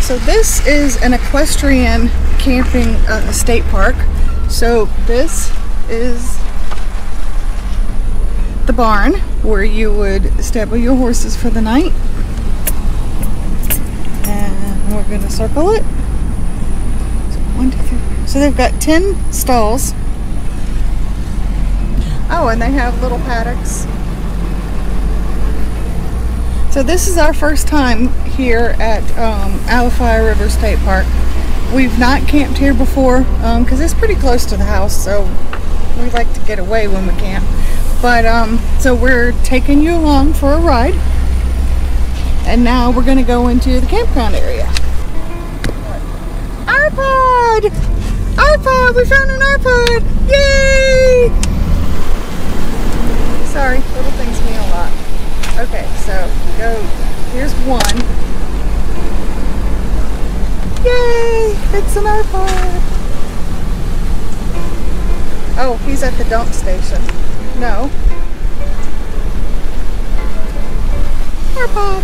So this is an equestrian camping state park. So this is the barn where you would stable your horses for the night. And we're going to circle it. So 1, 2, 3. So they've got 10 stalls. Oh, and they have little paddocks. So this is our first time here at Alafia River State Park. We've not camped here before because it's pretty close to the house, so we like to get away when we can. But so we're taking you along for a ride, and now we're going to go into the campground area. iPod! iPod! We found an iPod! Yay! Sorry, little things mean a lot. Okay, so go. Here's one. Yay! It's an iPod. Oh, he's at the dump station. No. iPod.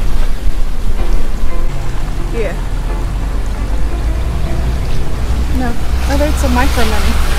Yeah. No. Oh, that's a micro money.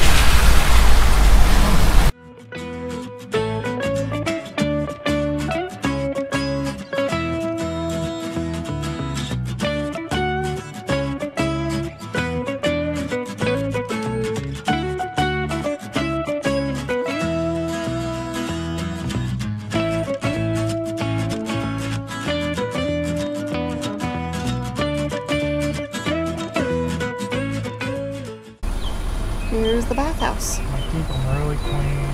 Here's the bathhouse. I keep them really clean.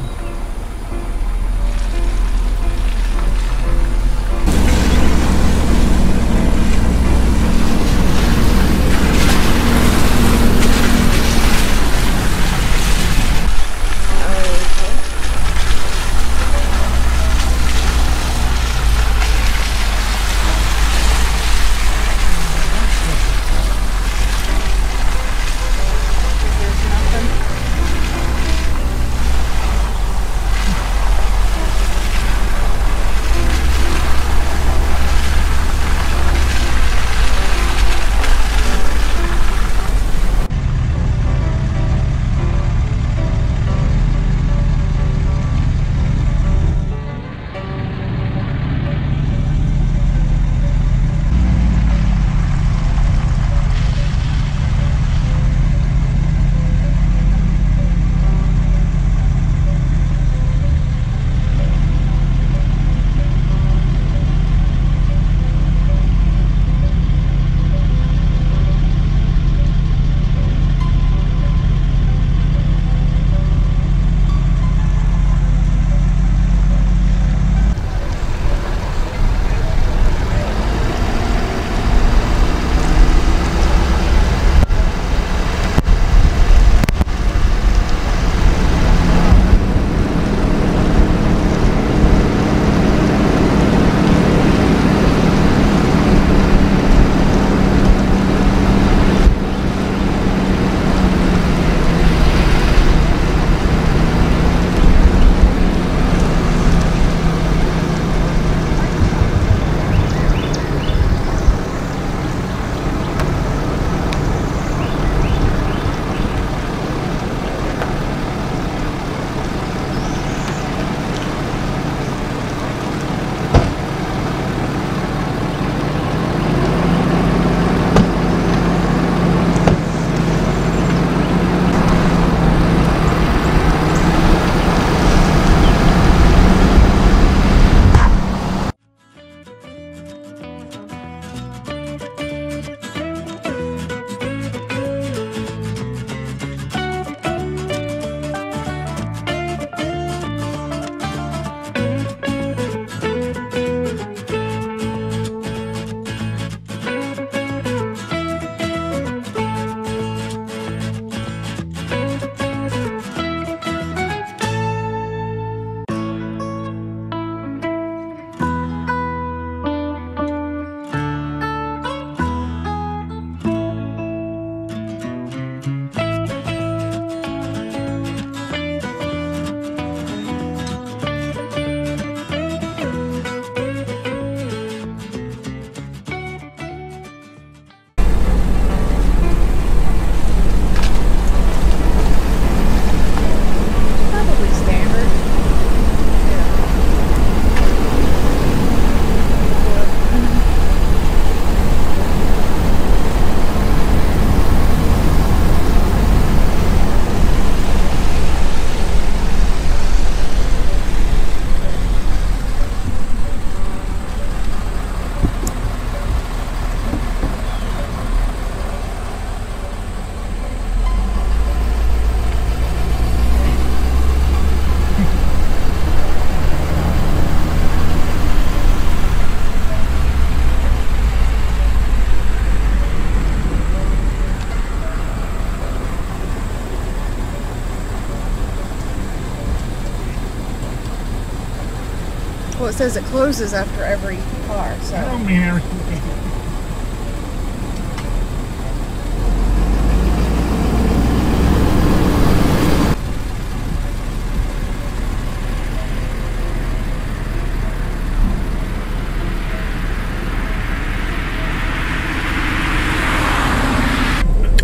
Well, it says it closes after every car, so. I don't mean everything.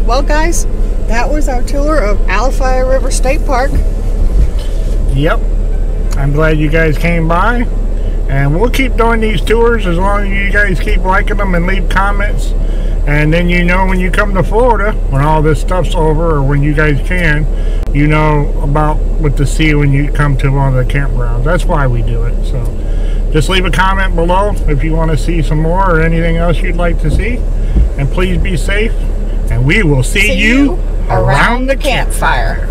Well, guys, that was our tour of Alafia River State Park. Yep. I'm glad you guys came by. And we'll keep doing these tours as long as you guys keep liking them and leave comments. And then you know when you come to Florida, when all this stuff's over, or when you guys can, you know about what to see when you come to one of the campgrounds. That's why we do it. So just leave a comment below if you want to see some more or anything else you'd like to see. And please be safe. And we will see you around the campfire.